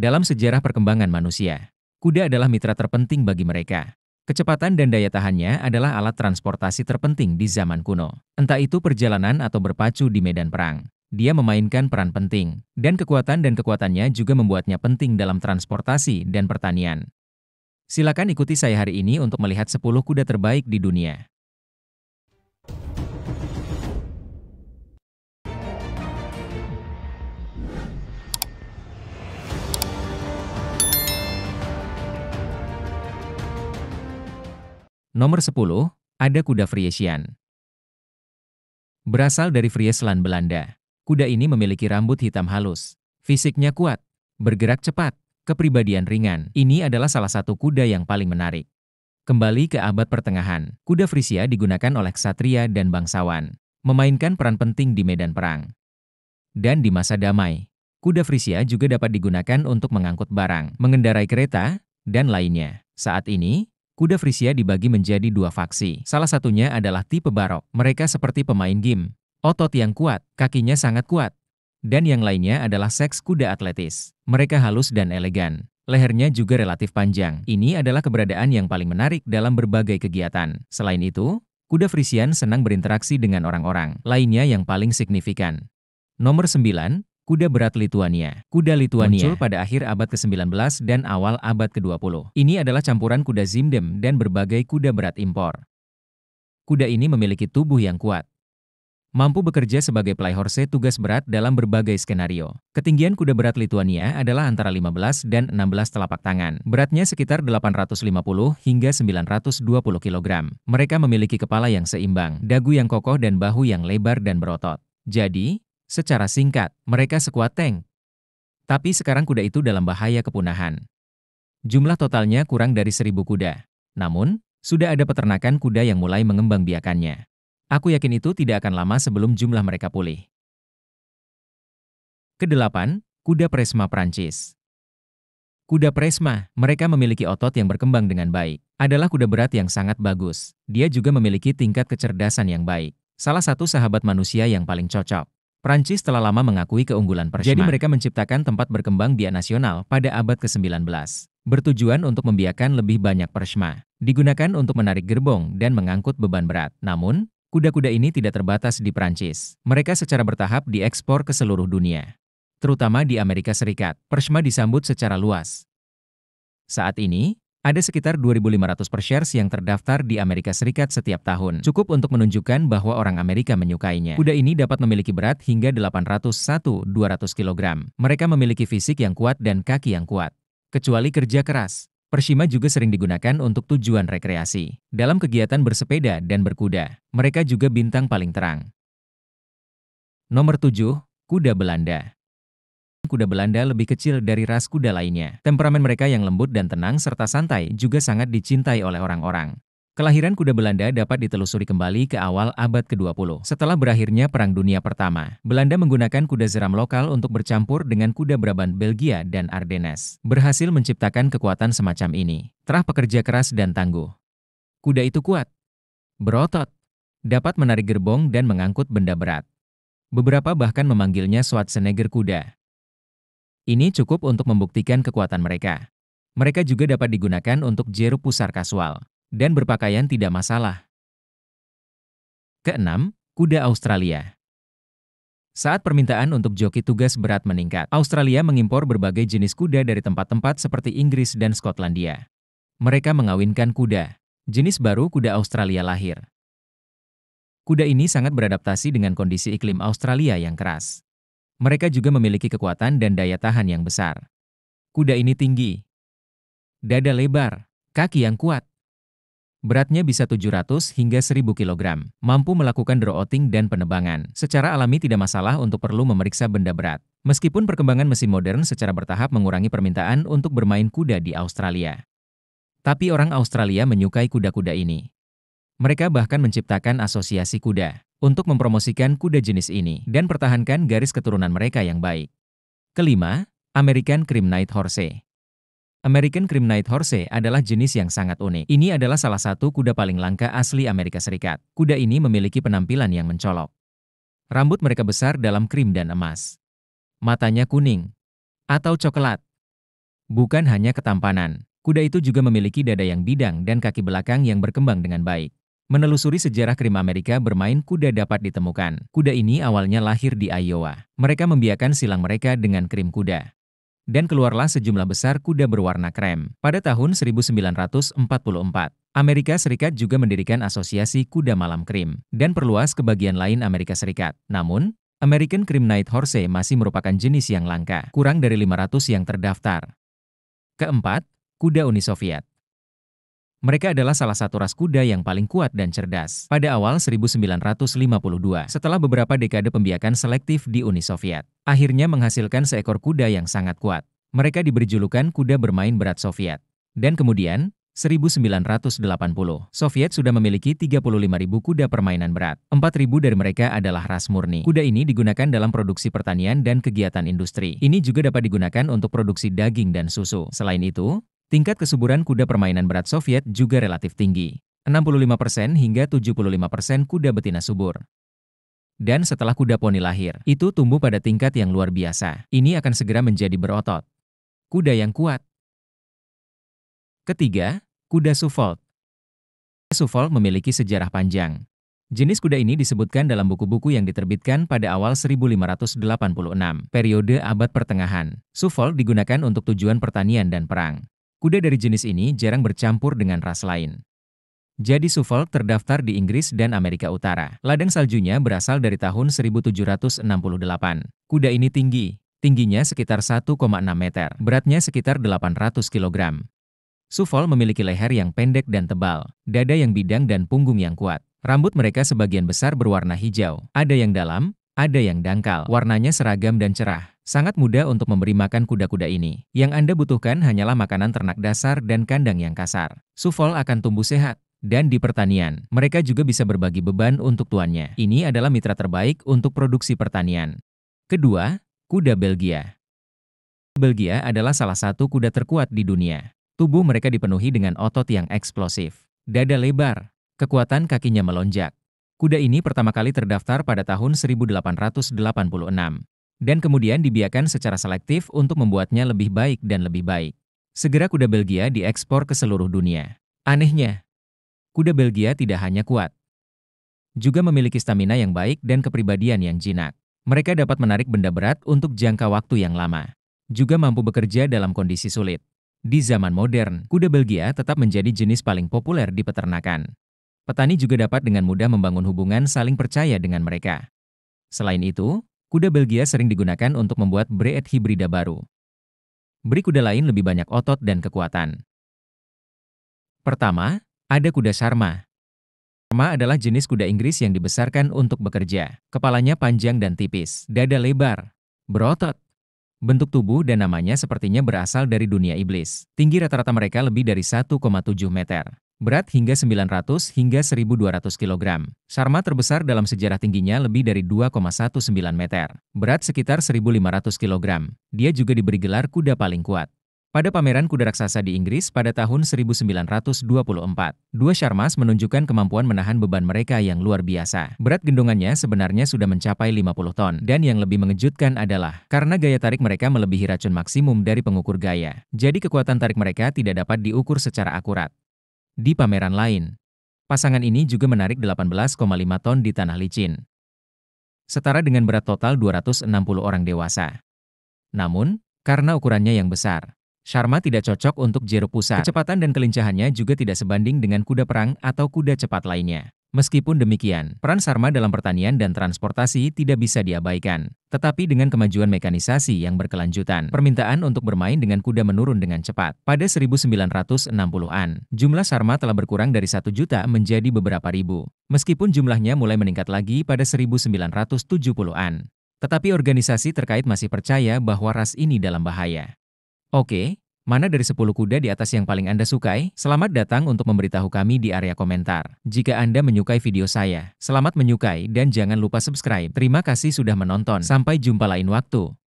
Dalam sejarah perkembangan manusia, kuda adalah mitra terpenting bagi mereka. Kecepatan dan daya tahannya adalah alat transportasi terpenting di zaman kuno. Entah itu perjalanan atau berpacu di medan perang. Dia memainkan peran penting, dan kekuatannya juga membuatnya penting dalam transportasi dan pertanian. Silakan ikuti saya hari ini untuk melihat 10 kuda terbaik di dunia. Nomor 10, ada kuda Friesian. Berasal dari Friesland, Belanda. Kuda ini memiliki rambut hitam halus, fisiknya kuat, bergerak cepat, kepribadian ringan. Ini adalah salah satu kuda yang paling menarik. Kembali ke abad pertengahan, kuda Frisia digunakan oleh ksatria dan bangsawan, memainkan peran penting di medan perang. Dan di masa damai, kuda Frisia juga dapat digunakan untuk mengangkut barang, mengendarai kereta, dan lainnya. Saat ini, kuda Frisia dibagi menjadi dua faksi. Salah satunya adalah tipe barok. Mereka seperti pemain game. Otot yang kuat, kakinya sangat kuat. Dan yang lainnya adalah seks kuda atletis. Mereka halus dan elegan. Lehernya juga relatif panjang. Ini adalah keberadaan yang paling menarik dalam berbagai kegiatan. Selain itu, kuda Frisian senang berinteraksi dengan orang-orang. Lainnya yang paling signifikan. Nomor 9. Kuda berat Lituania. Kuda Lituania muncul pada akhir abad ke-19 dan awal abad ke-20. Ini adalah campuran kuda Zimdem dan berbagai kuda berat impor. Kuda ini memiliki tubuh yang kuat, mampu bekerja sebagai playhorse tugas berat dalam berbagai skenario. Ketinggian kuda berat Lituania adalah antara 15 dan 16 telapak tangan. Beratnya sekitar 850 hingga 920 kg. Mereka memiliki kepala yang seimbang, dagu yang kokoh dan bahu yang lebar dan berotot. Jadi, secara singkat, mereka sekuat tank. Tapi sekarang kuda itu dalam bahaya kepunahan. Jumlah totalnya kurang dari 1.000 kuda. Namun, sudah ada peternakan kuda yang mulai mengembangbiakannya. Aku yakin itu tidak akan lama sebelum jumlah mereka pulih. Kedelapan, kuda Presma Prancis. Kuda Presma, mereka memiliki otot yang berkembang dengan baik. Adalah kuda berat yang sangat bagus. Dia juga memiliki tingkat kecerdasan yang baik. Salah satu sahabat manusia yang paling cocok. Prancis telah lama mengakui keunggulan Presma. Jadi mereka menciptakan tempat berkembang biak nasional pada abad ke-19. Bertujuan untuk membiarkan lebih banyak Presma. Digunakan untuk menarik gerbong dan mengangkut beban berat. Namun, kuda-kuda ini tidak terbatas di Prancis. Mereka secara bertahap diekspor ke seluruh dunia. Terutama di Amerika Serikat, Presma disambut secara luas. Saat ini, ada sekitar 2.500 Persiers yang terdaftar di Amerika Serikat setiap tahun. Cukup untuk menunjukkan bahwa orang Amerika menyukainya. Kuda ini dapat memiliki berat hingga 800–200 kg. Mereka memiliki fisik yang kuat dan kaki yang kuat. Kecuali kerja keras, Persima juga sering digunakan untuk tujuan rekreasi. Dalam kegiatan bersepeda dan berkuda, mereka juga bintang paling terang. Nomor 7, kuda Belanda. Kuda Belanda lebih kecil dari ras kuda lainnya. Temperamen mereka yang lembut dan tenang serta santai juga sangat dicintai oleh orang-orang. Kelahiran kuda Belanda dapat ditelusuri kembali ke awal abad ke-20. Setelah berakhirnya Perang Dunia Pertama, Belanda menggunakan kuda zeram lokal untuk bercampur dengan kuda Brabant Belgia dan Ardennes. Berhasil menciptakan kekuatan semacam ini. Terah pekerja keras dan tangguh. Kuda itu kuat, berotot, dapat menarik gerbong dan mengangkut benda berat. Beberapa bahkan memanggilnya Schwarzenegger kuda. Ini cukup untuk membuktikan kekuatan mereka. Mereka juga dapat digunakan untuk jeru pusar kasual, dan berpakaian tidak masalah. Keenam, kuda Australia. Saat permintaan untuk joki tugas berat meningkat, Australia mengimpor berbagai jenis kuda dari tempat-tempat seperti Inggris dan Skotlandia. Mereka mengawinkan kuda. Jenis baru kuda Australia lahir. Kuda ini sangat beradaptasi dengan kondisi iklim Australia yang keras. Mereka juga memiliki kekuatan dan daya tahan yang besar. Kuda ini tinggi, dada lebar, kaki yang kuat. Beratnya bisa 700 hingga 1.000 kg, mampu melakukan drawing dan penebangan. Secara alami tidak masalah untuk perlu memeriksa benda berat. Meskipun perkembangan mesin modern secara bertahap mengurangi permintaan untuk bermain kuda di Australia. Tapi orang Australia menyukai kuda-kuda ini. Mereka bahkan menciptakan asosiasi kuda untuk mempromosikan kuda jenis ini dan pertahankan garis keturunan mereka yang baik. Kelima, American Cream Night Horse. American Cream Night Horse adalah jenis yang sangat unik. Ini adalah salah satu kuda paling langka asli Amerika Serikat. Kuda ini memiliki penampilan yang mencolok. Rambut mereka besar dalam krim dan emas. Matanya kuning atau coklat. Bukan hanya ketampanan, kuda itu juga memiliki dada yang bidang dan kaki belakang yang berkembang dengan baik. Menelusuri sejarah krim Amerika bermain kuda dapat ditemukan. Kuda ini awalnya lahir di Iowa. Mereka membiarkan silang mereka dengan krim kuda. Dan keluarlah sejumlah besar kuda berwarna krem. Pada tahun 1944, Amerika Serikat juga mendirikan Asosiasi Kuda Malam Krim dan perluas ke bagian lain Amerika Serikat. Namun, American Cream Night Horse masih merupakan jenis yang langka, kurang dari 500 yang terdaftar. Keempat, kuda Uni Soviet. Mereka adalah salah satu ras kuda yang paling kuat dan cerdas. Pada awal 1952, setelah beberapa dekade pembiakan selektif di Uni Soviet, akhirnya menghasilkan seekor kuda yang sangat kuat. Mereka diberi julukan kuda bermain berat Soviet. Dan kemudian, 1980, Soviet sudah memiliki 35.000 kuda permainan berat. 4.000 dari mereka adalah ras murni. Kuda ini digunakan dalam produksi pertanian dan kegiatan industri. Ini juga dapat digunakan untuk produksi daging dan susu. Selain itu, tingkat kesuburan kuda permainan berat Soviet juga relatif tinggi. 65% hingga 75% kuda betina subur. Dan setelah kuda poni lahir, itu tumbuh pada tingkat yang luar biasa. Ini akan segera menjadi berotot. Kuda yang kuat. Ketiga, kuda Suffolk. Suffolk memiliki sejarah panjang. Jenis kuda ini disebutkan dalam buku-buku yang diterbitkan pada awal 1586, periode abad pertengahan. Suffolk digunakan untuk tujuan pertanian dan perang. Kuda dari jenis ini jarang bercampur dengan ras lain. Jadi Suffolk terdaftar di Inggris dan Amerika Utara. Ladang saljunya berasal dari tahun 1768. Kuda ini tingginya sekitar 1,6 meter, beratnya sekitar 800 kg. Suffolk memiliki leher yang pendek dan tebal, dada yang bidang dan punggung yang kuat. Rambut mereka sebagian besar berwarna hijau, ada yang dalam, ada yang dangkal. Warnanya seragam dan cerah. Sangat mudah untuk memberi makan kuda-kuda ini. Yang Anda butuhkan hanyalah makanan ternak dasar dan kandang yang kasar. Suffolk akan tumbuh sehat. Dan di pertanian, mereka juga bisa berbagi beban untuk tuannya. Ini adalah mitra terbaik untuk produksi pertanian. Kedua, kuda Belgia. Belgia adalah salah satu kuda terkuat di dunia. Tubuh mereka dipenuhi dengan otot yang eksplosif. Dada lebar, kekuatan kakinya melonjak. Kuda ini pertama kali terdaftar pada tahun 1886. Dan kemudian dibiarkan secara selektif untuk membuatnya lebih baik dan lebih baik. Segera kuda Belgia diekspor ke seluruh dunia. Anehnya, kuda Belgia tidak hanya kuat, juga memiliki stamina yang baik dan kepribadian yang jinak. Mereka dapat menarik benda berat untuk jangka waktu yang lama. Juga mampu bekerja dalam kondisi sulit. Di zaman modern, kuda Belgia tetap menjadi jenis paling populer di peternakan. Petani juga dapat dengan mudah membangun hubungan saling percaya dengan mereka. Selain itu, kuda Belgia sering digunakan untuk membuat breed hibrida baru. Beri kuda lain lebih banyak otot dan kekuatan. Pertama, ada kuda Sharma. Sharma adalah jenis kuda Inggris yang dibesarkan untuk bekerja. Kepalanya panjang dan tipis, dada lebar, berotot. Bentuk tubuh dan namanya sepertinya berasal dari dunia iblis. Tinggi rata-rata mereka lebih dari 1,7 meter. Berat hingga 900 hingga 1.200 kg. Sharma terbesar dalam sejarah tingginya lebih dari 2,19 meter. Berat sekitar 1.500 kg. Dia juga diberi gelar kuda paling kuat. Pada pameran kuda raksasa di Inggris pada tahun 1924, dua Sharmas menunjukkan kemampuan menahan beban mereka yang luar biasa. Berat gendongannya sebenarnya sudah mencapai 50 ton. Dan yang lebih mengejutkan adalah, karena gaya tarik mereka melebihi racun maksimum dari pengukur gaya. Jadi kekuatan tarik mereka tidak dapat diukur secara akurat. Di pameran lain, pasangan ini juga menarik 18,5 ton di tanah licin. Setara dengan berat total 260 orang dewasa. Namun, karena ukurannya yang besar, Sharma tidak cocok untuk jero pusat. Kecepatan dan kelincahannya juga tidak sebanding dengan kuda perang atau kuda cepat lainnya. Meskipun demikian, peran Sharma dalam pertanian dan transportasi tidak bisa diabaikan. Tetapi dengan kemajuan mekanisasi yang berkelanjutan, permintaan untuk bermain dengan kuda menurun dengan cepat. Pada 1960-an, jumlah Sharma telah berkurang dari 1 juta menjadi beberapa ribu. Meskipun jumlahnya mulai meningkat lagi pada 1970-an. Tetapi organisasi terkait masih percaya bahwa ras ini dalam bahaya. Oke, mana dari 10 kuda di atas yang paling Anda sukai? Selamat datang untuk memberitahu kami di area komentar. Jika Anda menyukai video saya, selamat menyukai dan jangan lupa subscribe. Terima kasih sudah menonton. Sampai jumpa lain waktu.